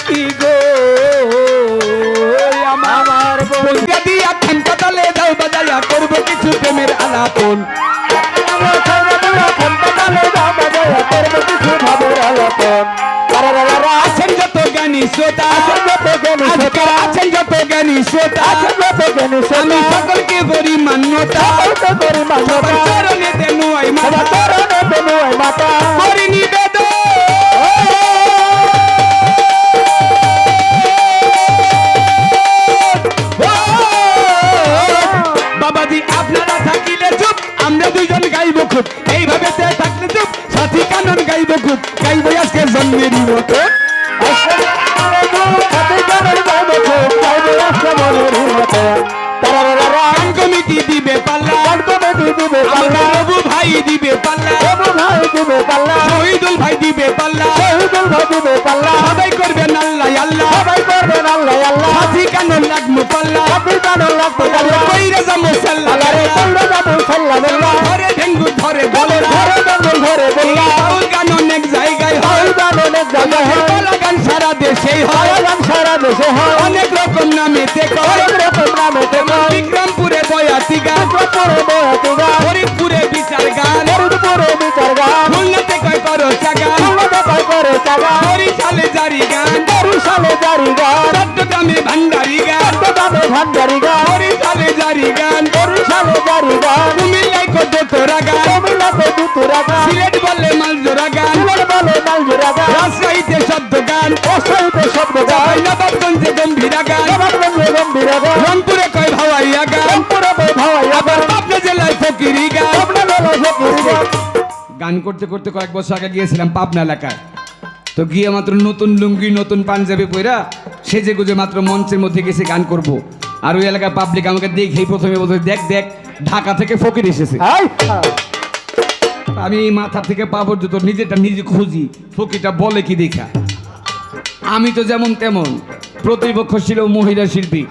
কি গো আমার বন্ধু দিয়া খানটা তালে দাও বাজায়া করব কিছু প্রেমের আলাপন আছেন যত জ্ঞানী শ্রোতা আছেন যত জ্ঞানী শ্রোতা আমি সকলকে করি মান্যতা চরণে দেনু আই মাতা করি নিবেদন বাবাজি আপনারা থাকিলে চুপ আমরা দুইজন গাইব খুব এইভাবে থাকলে চুপ সাথী কানন গাইব খুব গাইব আজকে জন্মেরই মতো গান কমিটি দিবে পাল্লা আমার বাবু ভাই দিবে পাল্লা শহীদুল ভাই দিবে পাল্লা সবাই করবেন আল্লাহ আল্লাহ সাথী কানন লাগবো পাল্লা কইরা যাবো সাল্লাহ ধরে ডেঙ্গু ধরে বাউল গান অনেক জায়গায় হয় পালা গান সারা দেশে হয় অনেক রকম নামেতে বিক্রমপুরে বয়াতি গান ফরিদপুরে বিচার গান খুলনাতে কয় করো চাগান বরিশালে জারি গান চট্টগ্রামে ভান্ডারি গান বরিশালে জারি গান কুমিল্লায় কত তোরা গান সিলেট বলে মালজোরা গান রাজশাহীতে শব্দ গান নবাবগঞ্জে গম্ভীরা গান রংপুরে কয় ভাওয়াইয়া গান আবার পাবনা জেলায় ফকিরি গান গান করতে করতে কয়েক বছর আগে গিয়েছিলাম পাবনা এলাকায় তো গিয়ে মাত্র নতুন লুঙ্গি নতুন পাঞ্জাবি পইরা সেজে গুজে মাত্র মঞ্চের মধ্যে গেছে গান করব আর ওই এলাকার পাবলিক আমাকে দেখেই প্রথমে বলতে দেখ ঢাকা থেকে ফকির এসেছে আমি মাথা থেকে পা পর্যন্ত নিজেটা নিজে খুঁজি ফকিরটা বলে কি দেখা আমি তো যেমন তেমন প্রতিপক্ষ ছিল মহিলা শিল্পী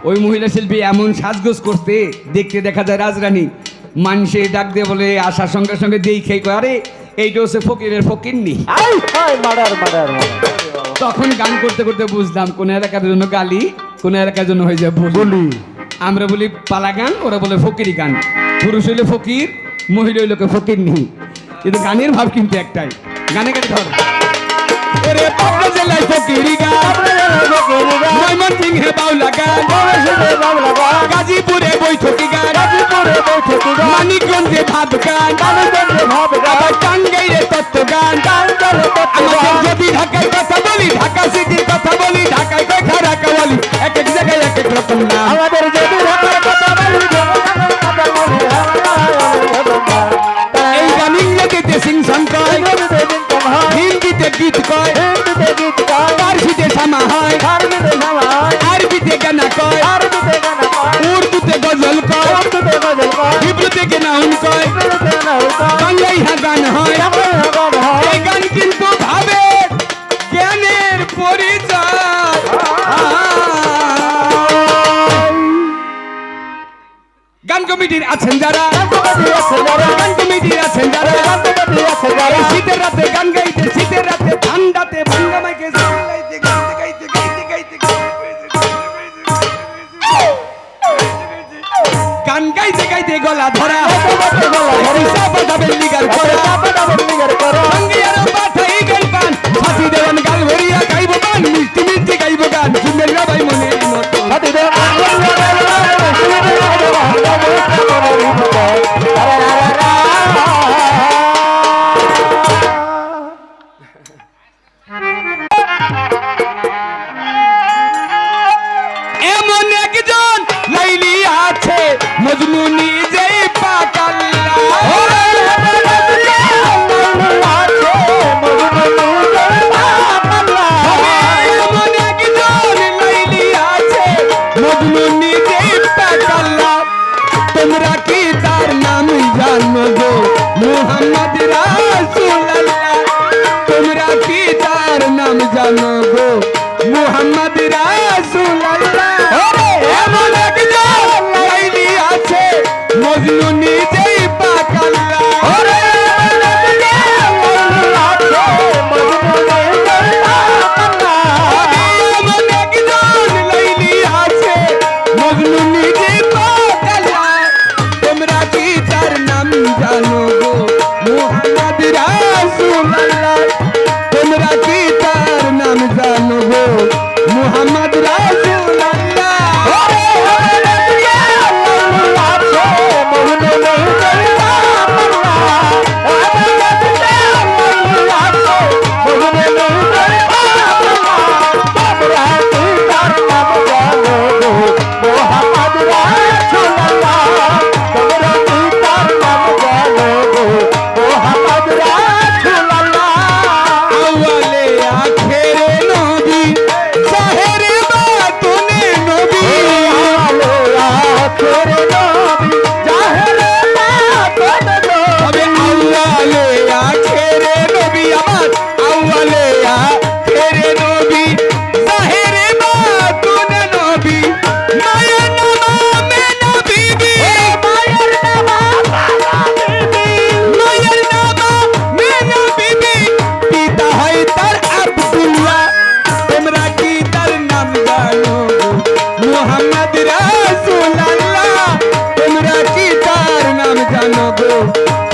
ওই মহিলা শিল্পী এমন সাজগোজ করতে দেখতে দেখা যায় রাজরানী মানুষে ডাক দিয়ে বলে আসার সঙ্গে সঙ্গে দেই খেয়ে কয় আরে এইটা হচ্ছে ফকিরের ফকিরনি তখন গান করতে করতে বুঝলাম কোন এলাকার জন্য গালি কোন এলাকার জন্য হয়ে যায় বলি আমরা বলি পালা গান ওরা বলে ফকিরি গান পুরুষ হইলে ফকির মহিলা হইলে ফকিরনি কিন্তু গানের ভাব কিন্তু একটাই গানে গানে ধর ওরে পাবনা জেলায় ফকিরি গান ময়মনসিংহে বাউলা গান গাজীপুরে বৈঠকি গান মানিকগঞ্জে ভাব গান আবার টাঙ্গাইলে তত্ত্ব গান আমাদের যদি ঢাকায় কথা বলি ঢাকা সিটির কথা বলি ঢাকায় কথা রাখা বলি এক এক জায়গায় এক এক রকম নাম আমাদের যদি ঢাকার কথা বলি এই গান ইংরেজিতে সিংসন কয় হিন্দিতে গীত কয় ফার্সিতে সামা হয় আরবিতে গানা কয় উর্দুতে গজল কয় হিব্রুতে গান কয় বাংলায় গান হয় এই গান কিন্তু ভাবে জ্ঞানের পরিচয় গান কমিটির আছেন যারা গান কমিটির আছেন যারা শীতের রাতে গান গাইতে শীতের রাতে ঠান্ডাতে ভাঙ্গা মাইকে গান গাইতে গাইতে গলা ধরা লিগার করা পাঠাই গান পান ফাঁসি দেওয়ান গাল ভরিয়া গাইব গান মিষ্টি মিষ্টি গাইব গান শুনবেন সবাই মনে এমন একজন লাইলি আছে মজনু নিজেই পাতাল্লা এমন একজন লাইলি আছে মজনু নিজেই পাতাল্লা তোমরা কি তার নাম জানো গো মুহাম্মদ রাসূলুল্লাহ তোমরা কি তার নাম জানো গো মুহাম্মদ রাসূলুল্লাহ এমন একজন লাইলি আছে মজনু নিজেই পাকাল্লা জানো গো মুহাম্মদ রাসূলুল্লাহ তোমরা কি তার নাম জানো গো মুহাম্মদ রাসূলুল্লাহ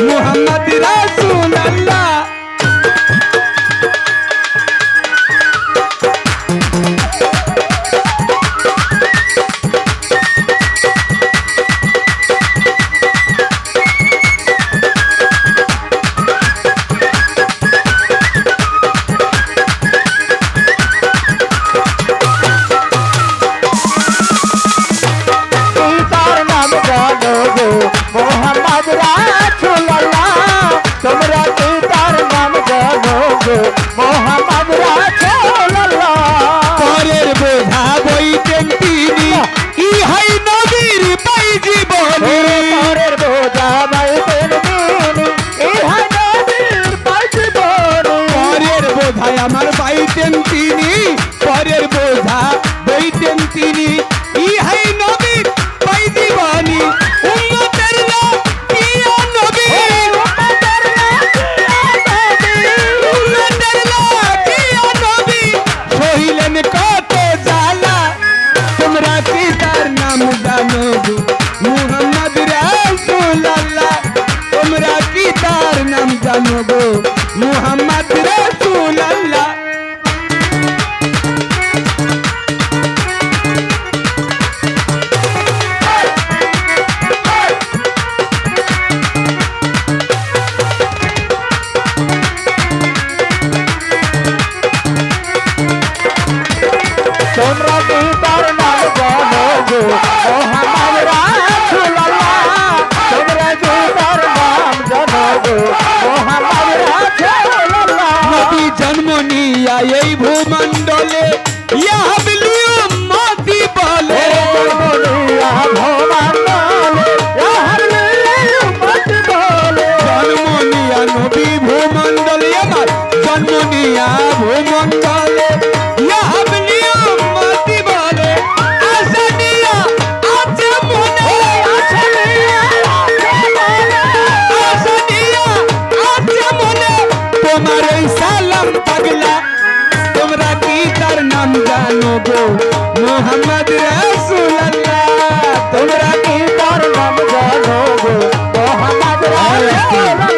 মুহাম্মদ রাসূলুল্লাহ আমার বাইতেন তিনি পরের বোঝা বইতেন তিনি ইহাই নবীর পাই জীবনী উম্মতের লাকিয়া নবী উম্মতের লাকিয়া নবী সহিলেন কত জ্বালা তোমরা কি তার নাম জানো গো মুহাম্মদ রাসূলুল্লাহ তোমরা কি তার নাম জানো গো মুহাম্মদ রাসূলুল্লাহ তোমরা কি তার নাম জানো গো মুহাম্মদ রাসূলুল্লাহ তোমরা কি তার নাম জানো গো মুহাম্মদ রাসূলুল্লাহ নবী জন্ম নিয়া এই ভূমণ্ডলে ইয়া হাবলি উম্মতি বলে জন্ম নিয়া নবী ভূমণ্ডলে আমার জন্ম নিয়া ভূমণ্ডলে ইয়া হাবলি উম্মতি বলে আশা নিয়া আছে মনে আশা নিয়া আছে মনে তোমার এই সালাম পাগলা তোমরা কি তার নাম জানো গো মুহাম্মদ রাসূলুল্লাহ তোমরা কি তার নাম জানো গো মুহাম্মদ রাসূলুল্লাহ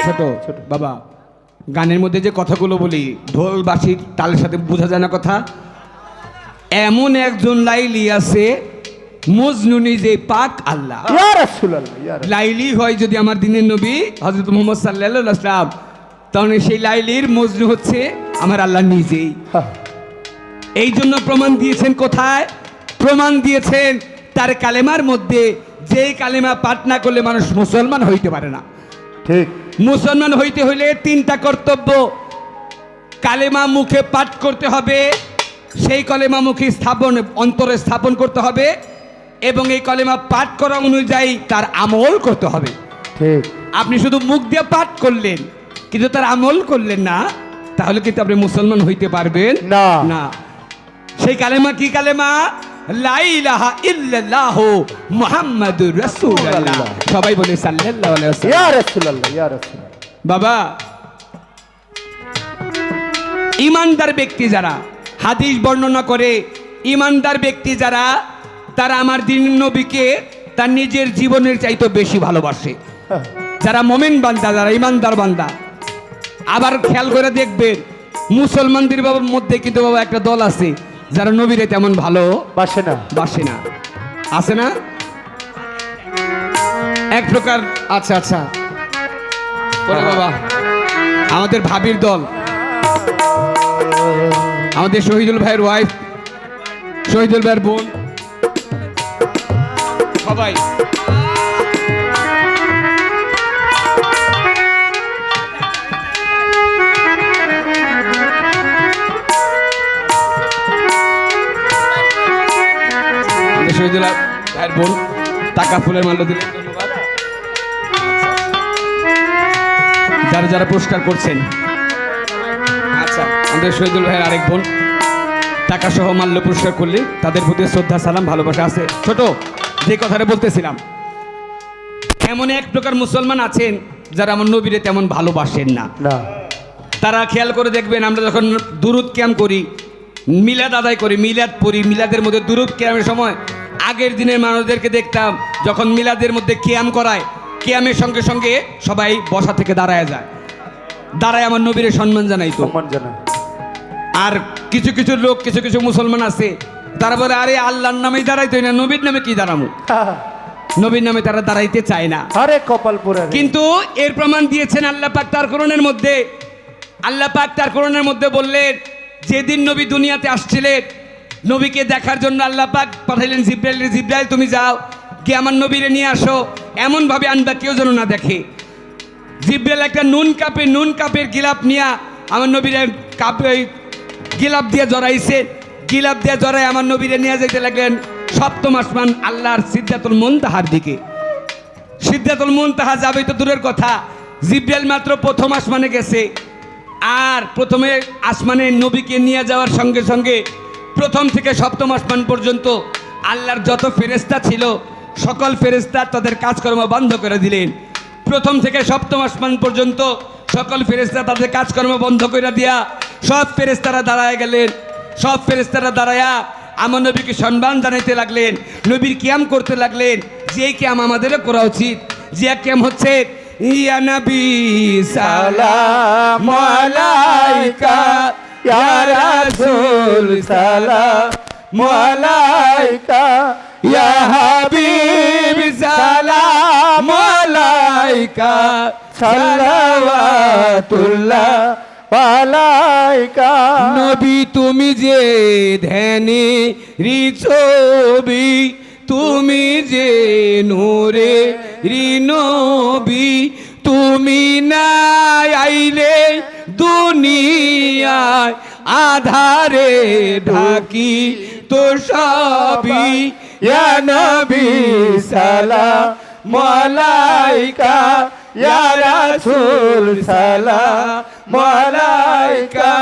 ছোট ছোট বাবা গানের মধ্যে যে কথাগুলো বলি ঢোল বাঁশির তালের সাথে বোঝা যায় না কথা এমন একজন লাইলি আছে মজনু নিজে পাক আল্লাহ ইয়া রাসূলুল্লাহ ইয়া লাইলি হয় যদি আমার দিনের নবী হযরত মুহাম্মদ সাল্লাল্লাহু আলাইহি ওয়াসাল্লাম তাহলে সেই লাইলির মজনু হচ্ছে আমার আল্লাহ নিজেই এই জন্য প্রমাণ দিয়েছেন কোথায় প্রমাণ দিয়েছেন তার কালেমার মধ্যে যেই কালেমা পাঠ না করলে মানুষ মুসলমান হইতে পারে না ঠিক মুসলমান হইতে হইলে তিনটা কর্তব্য কালেমা মুখে পাঠ করতে হবে সেই কলেমা মুখে স্থাপন অন্তরে স্থাপন করতে হবে এবং এই কলেমা পাঠ করা অনুযায়ী তার আমল করতে হবে ঠিক আপনি শুধু মুখ দিয়ে পাঠ করলেন কিন্তু তার আমল করলেন না তাহলে কিন্তু আপনি মুসলমান হইতে পারবেন না। না সেই কালেমা কি কালেমা লা ইলাহা ইল্লাল্লাহ মুহাম্মাদুর রাসূলুল্লাহ সবাই বলে সাল্লাল্লাহু আলাইহি ওয়াসাল্লাম ইয়া রাসূলুল্লাহ ইয়া রাসূলুল্লাহ বাবা ইমানদার ব্যক্তি যারা হাদিস বর্ণনা করে ইমানদার ব্যক্তি যারা তারা আমার দিন নবীকে তার নিজের জীবনের চাইতে বেশি ভালোবাসে যারা মোমেন বান্দা, যারা ইমানদার বান্দা, আবার খেয়াল করে দেখবেন মুসলমানদের বাবার মধ্যে কিন্তু বাবা একটা দল আছে যারা নবীরে তেমন ভালো বাসে না। বাসে না, আছে না এক প্রকার। আচ্ছা আচ্ছা, ওরে বাবা, আমাদের ভাবির দল, আমাদের শহীদুল ভাইয়ের ওয়াইফ, শহীদুল ভাইয়ের বোন, সবাই আমাদের শহীদুল ভাইয়ের বোন টাকা ফুলের মাল্য দিলেন, ধন্যবাদ। যারা যারা পুরস্কার করছেন, আচ্ছা আমাদের শহীদুল ভাইয়ের আরেক বোন টাকা সহ মাল্য পুরস্কার করলে তাদের প্রতি শ্রদ্ধা সালাম ভালোবাসা আছে। ছোট যে কথাটা বলতেছিলাম, এমন এক প্রকার মুসলমান আছেন যারা আমার নবীরে তেমন ভালোবাসেন না। না। তারা খেয়াল করে দেখবেন, আমরা যখন দুরুদ ক্যাম্প করি, মিলাদ আদায় করি, মিলাদ পড়ি, মিলাদের মধ্যে দুরুদ ক্যামের সময় আগের দিনের মানুষদেরকে দেখতাম যখন মিলাদের মধ্যে ক্যাম করায়, ক্যামের সঙ্গে সঙ্গে সবাই বসা থেকে দাঁড়ায় যায়, দাঁড়ায় আমার নবীরে সম্মান জানাইতো। সম্মান জানাই। আর কিছু কিছু লোক, কিছু কিছু মুসলমান আছে তারা বলে, আরে আল্লাহর নামেই দাঁড়াইতোই না, নবীর নামে কি দাঁড়ামু? নবীর নামে তারা দাঁড়াইতে চায় না। আরে কপাল পোড়া রে। কিন্তু এর প্রমাণ দিয়েছেন আল্লাহ পাক তার কোরআনের মধ্যে। আল্লাহ পাক তার কোরআনের মধ্যে বললেন, যেদিন নবী দুনিয়াতে আসছিলেন, নবীকে দেখার জন্য আল্লাহ পাক পাঠাইলেন জিব্রাইল, জিব্রাইল তুমি যাও গিয়ে আমার নবীরে নিয়ে আসো, এমনভাবে আনবা কেউ যেন না দেখে। জিব্রাইল একটা নুন কাপের গিলাপ নিয়ে আমার নবীরে কাপে গিলাপ দিয়ে জড়াইছে, গিলাপ দিয়ে জড়াই আমার নবীরে নিয়ে যেতে লাগলেন সপ্তম আসমান আল্লাহর সিদরাতুল মুনতাহার দিকে। সিদরাতুল মুনতাহা যাবে তো দূরের কথা, জিব্রাইল মাত্র প্রথম আসমানে গেছে। আর প্রথমে আসমানে নবীকে নিয়ে যাওয়ার সঙ্গে সঙ্গে প্রথম থেকে সপ্তম আসমান পর্যন্ত আল্লাহর যত ফেরেশতা ছিল সকল ফেরেশতা তাদের কাজকর্ম বন্ধ করে দিলেন। প্রথম থেকে সপ্তম আসমান পর্যন্ত সকল ফেরেশতা তাদের কাজকর্ম বন্ধ করে দিয়া সব ফেরেশতারা দাঁড়ায় গেলেন। সব ফেরেশতারা দাঁড়ায়া আমার নবীকে সম্মান জানাইতে লাগলেন, নবীর কিয়াম করতে লাগলেন। যে কিয়াম আমাদেরও করা উচিত, যে কিয়াম হচ্ছে ইয়া নবী সালাম আলাইকা, ইয়া রাসূল সালাম আলাইকা, ইয়া হাবিব সালাম আলাইকা, সালাওয়াতুল্লাহ আলাইকা। নবী তুমি যে ধ্যানে ছবি, তুমি যে নূরে নবী, তুমি না আইলে দুনিয়ায় আধারে ঢাকি তো সবই। ইয়া নবী সালাম আলাইকা, ইয়া রাসূল সালাম আলাইকা,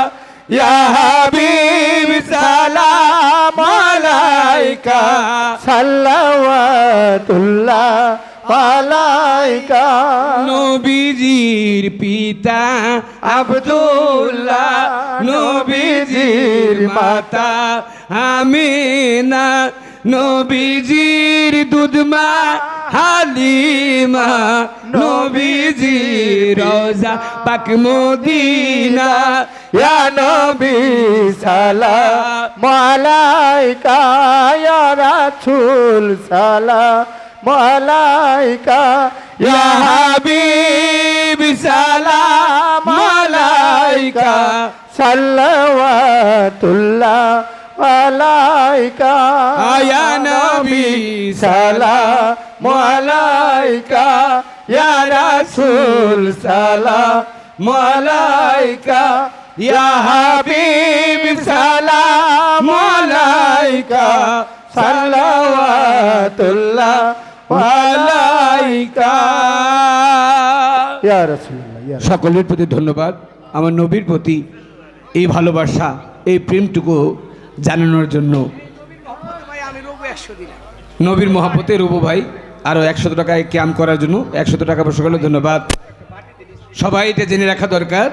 ইয়া হাবিব সালাম আলাইকা, সালাওয়াতুল্লাহ আলাইকা। নবীজির পিতা আব্দুল্লাহ, নবীজির মাতা আমিনা, নবীজির দুধমা হালিমা, নবীজির রওজা পাক মদিনা। ইয়া নবী সালাম আলাইকা, ইয়া রাসূল সালাম আলাইকা, ইয়া হাবিব সালাম আলাইকা, সালাওয়াতুল্লাহ আলাইকা। ইয়া নবী সালাম আলাইকা, ইয়া রাসূল সালাম আলাইকা, ইয়া হাবিব সালাম আলাইকা, সালাওয়াতুল্লাহ আলাইকা। ইয়া রাসূলুল্লাহ, ইয়া সকলের প্রতি ধন্যবাদ। আমার নবীর প্রতি এই ভালোবাসা, এই প্রেমটুকু জানানোর জন্য নবীর মহাপতে রুবু ভাই আরও 100 টাকায় ক্যাম্প করার জন্য 100 টাকা বসে গেল, ধন্যবাদ। সবাই এটা জেনে রাখা দরকার,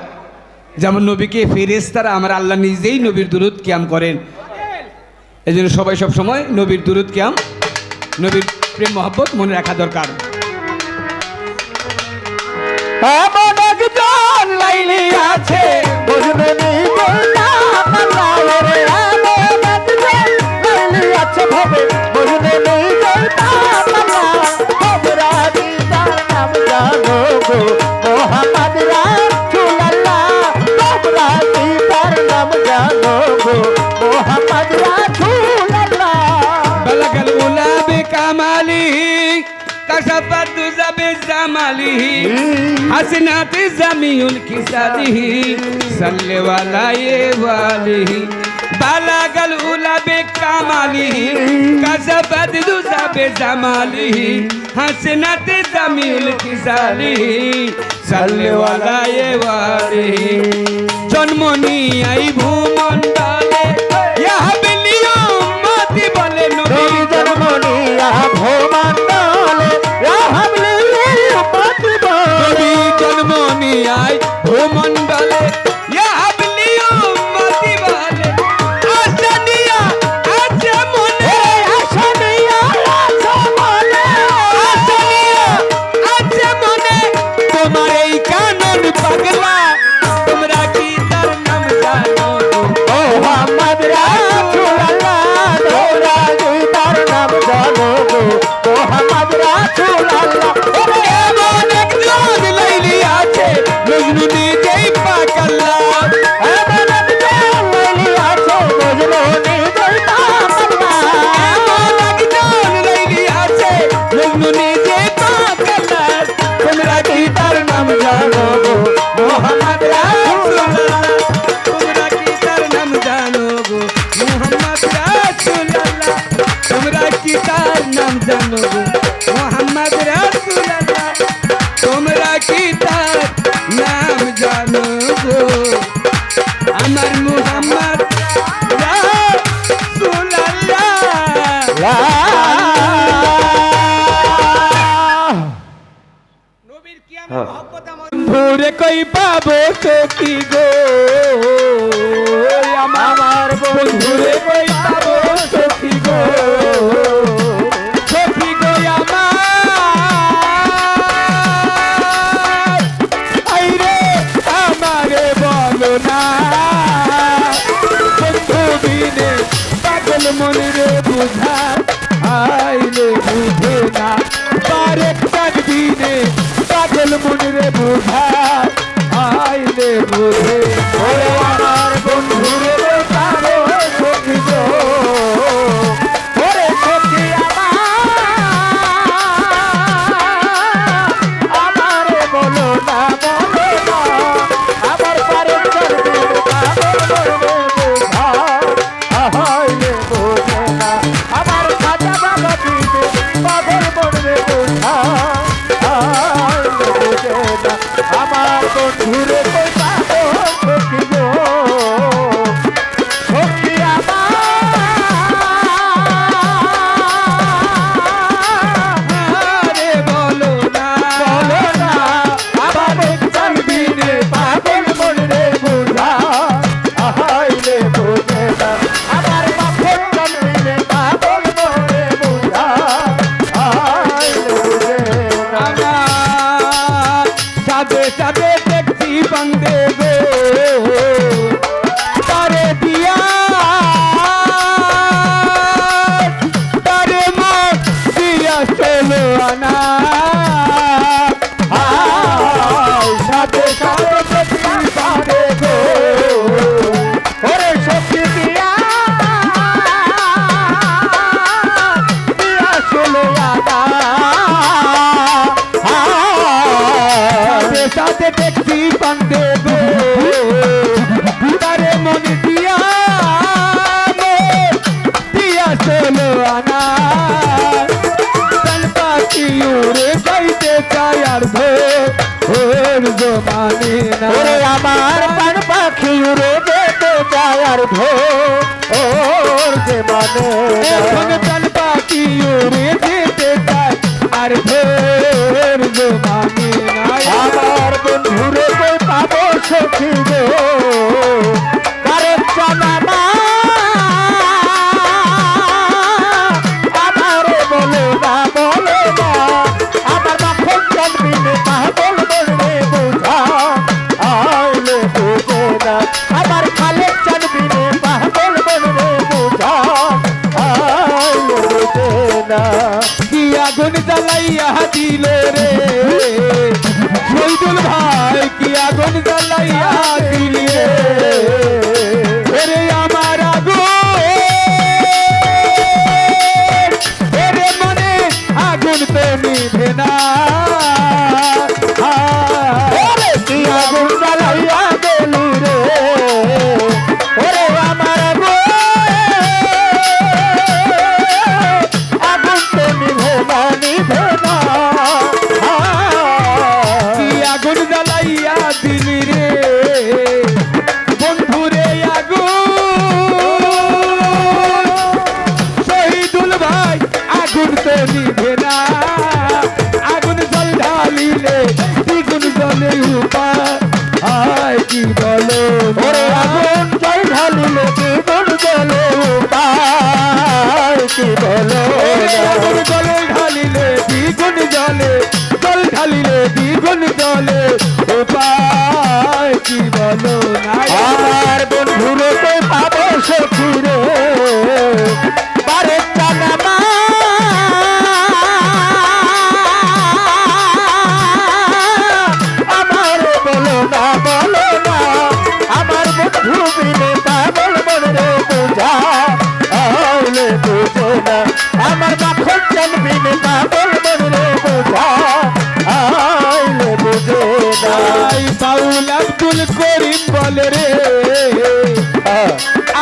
যেমন নবীকে ফেরেশতারা আমার আল্লাহ নিজেই নবীর দুরুদ ক্যাম্প করেন। এই জন্য সবাই সব সময় নবীর দুরুদ ক্যাম্প, নবীর প্রেম মহব্বত মনে রাখা দরকার। এমন একজন লাইলি আছে বুঝবে নি নাম আল্লাহ রে এমন একজন লাইলি আছে ভবে বুঝবে নি নাম আল্লাহ তোমরা দিদার নাম জানো গো মোহাম্মদ রাসূলুল্লাহ তোমরা দিদার নাম জানো গো মোহাম্মদ রাসূলুল্লাহ بلغ الأولى بكماله كشف الدجى بجماله حسنات جميع كساته صل عليه وآله بلغ الأولى بكماله كشف الدجى بجماله حسنات جميع كساته صل عليه وآله জন্ম নিয়াই ভূমণ্ডলে ইয়াহাবিলি উম্মতি বলে নবী জন্মনিয়া ভূমণ্ডলে রাহমলি উম্মতি নবী জন্ম নিয়াই ভূমণ্ডলে ইয়াহাবিলি উম্মতি বলে আসানিয়া আছে মনে আসামিয়া আছে মনে আসানিয়া আছে মনে তোমার এই কানন পাগলা তোমরা কি তার নাম জানো মোহাম্মদ রাসূলুল্লাহ তোমরা দিদার নাম জানো গো মোহাম্মদ রাসূলুল্লাহ এমন একজন লাইলি আছে মজনু নিজেই পাক আল্লাহ এমন একজন লাইলি আছে বুঝলো নিজের নাম আল্লাহ এমন একজন লাইলি আছে মজনু নিজেই পাক আল্লাহ তোমরা কি তার নাম জানো গো মোহাম্মদ রাসূলুল্লাহ তোমরা কি তার নাম জানো গো মোহাম্মদ রাসূলুল্লাহ তোমরা কি তার নাম জানো গো মোহাম্মদ রাসূলুল্লাহ তোমরা কি তার নাম জানো গো আমার মোহাম্মদ রাসূলুল্লাহ ভোরে কই পাবো সখী গো আমার বন্ধুরে কই পাবো সখী গো সখী গো আমার আইরে আমারে বলো না বন্ধু বিনে পাগল মনে রে বুঝা আইলে বুঝে না বারেক চাঁদ বিনে পাগল মনে রে বুঝা আইলে বুঝে ওরে আমার বন্ধুরে পাবো সখী গো ওরে সখী আমারে বলো না আমার পারে চলবে পাগল বলবে বোঝা আহাইলে বোঝে না আমার খাজা বাবা দিতে পাগল বলবে বোঝা আহাইলে বোঝে না আমার বন্ধুরে পাবো সখী গো সখী আরে বলো না বলো না আমার চাঁদবিনে পাগল মনে বোঝা আহাইলে বোঝে না আমার মাখন চাঁদবিনে পাগল মনে বোঝা আহাইলে বোঝে না আমার সাথে সাথে দেখছি বন্দে গো তারে দিয়া তারে মুখ দিয়া চলো আনা সাথে সাথে দেখি পারে গো ওরে সখী দিয়া দিয়া চলে আনা সাথে সাথে দেখছি বন্দে গো তারে মন দিয়া দিয়া চলো আনা পাখি উড়ে যাইতে চায় আর ভোর জমানে না ওরে আমার পান পাখি উড়ে যেতে চায় আর ভোর যে মানে এখন প্রাণ পাখি উড়ে যেতে চায় আর ভোর জমানে না আমার বন্ধুরে কই পাবো সখী গো কারে জানামা আমারে বলে না আমার মাখন জন্মিনে পাগল বলবে আগুন জ্বালাইয়া দিলি রে বন্ধুরে আগুন শহীদুল ভাই আগুন তো নিভে না আগুন জল ঢালিলে দ্বিগুণ জলে উপায় আয় কি বলো ওরে আগুন জল ঢালিলে দ্বিগুণ জলে উপায় কি বলো আগুন জলে ঢালিলে দ্বিগুণ জলে জল ঢালিলে দ্বিগুণ জলে উপায় কি বলো না আমার বন্ধুরে তো পাবো সখী রে বারে চানা আমার বলো না আমার বন্ধু বিনে পাগল মনে রে বুঝা আইলে বুঝে না আমার মাখন চান বিনে পাগল মনে রে বুঝা আইলে বুঝে না আই বাউল আব্দুল করিম বলে রে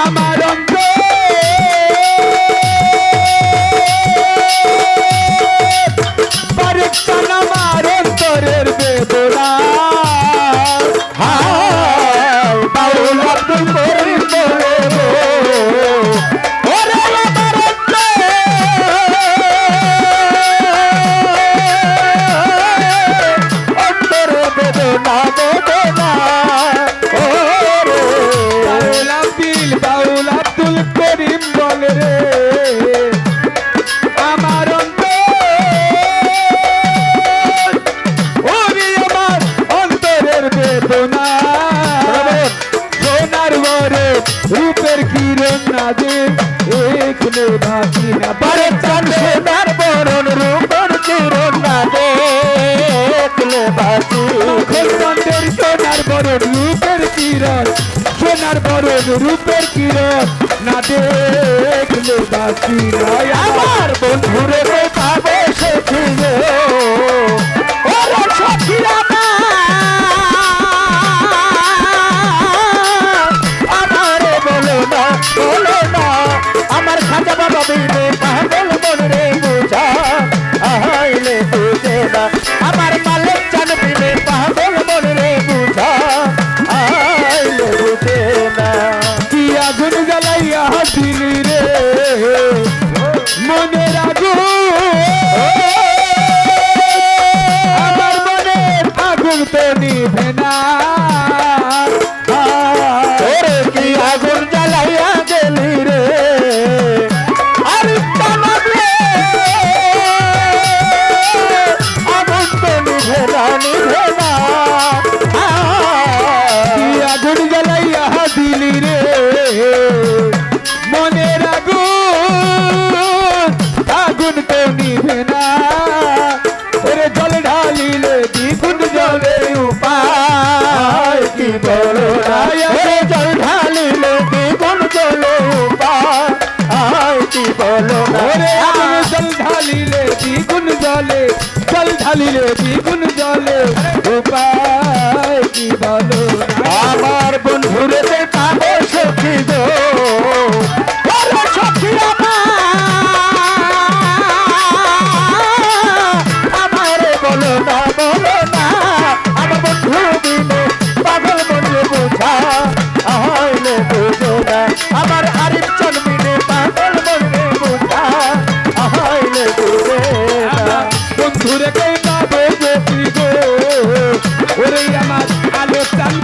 আমার অন্তর আমার অন্তরের বেদনা হায় বাউল আব্দুল করিম বলে ওরে আমার অন্তরে বেদনা ওরে বাউল আব্দুল করিম বলে রে আমার আমার অন্তরের বেদনা সোনার বরে রূপের কিরণ না যে এখনো বাকি না বারে চান সোনার বরণ রূপর কিরণ না দেখলে বাঁচি খোলবন্দের সোনার বরণ রূপের কিরণ সোনার বরণ রূপের কিরণ না দেখলে বাকি না আমার বন্ধুরে তো পাবে সখী রে ওরে সখীরা আমারে বলো না আমার খাজা বাবা বিনে পাগল মন রে বুঝা আইলে বুঝে না আমার মালিক চান বিনে পাগল মন রে বুঝা আইলে বুঝে না কি আগুন জ্বালাইয়া দিলি রে মনের আগুন আমার মনের আগুন তো নিভে না ওরে কি আগুন জ্বালাইয়া গেলি রে আর টানাবে আগুন তো নিভে না কি আগুন জ্বালাইয়া দিলি রে মনের আগুন আগুন তো নিভে না ওরে জল ঢালিলে দ্বিগুণ জলে উপায় কি বলো না ওরে জল ঢালিলে দ্বিগুণ জলে উপায় কি বলো না ওরে আগুন জল ঢালিলে দ্বিগুণ জলে জল ঢালিলে দ্বিগুণ জলে উপায় কি বলো না আমার বন্ধুরে তে পাবো সখী গো ওরে সখী আমারে বলো না আমার বন্ধু বিনে পাগল মনে বুঝা আইলে বুঝো না আমার আরিফ জন্মিনে পাগল মনে বুঝা আইলে বুঝে না বন্ধুরে কে পাবো যদি গো ওরে আমার আলো চান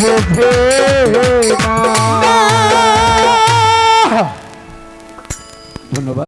বোঝে না। ধন্যবাদ।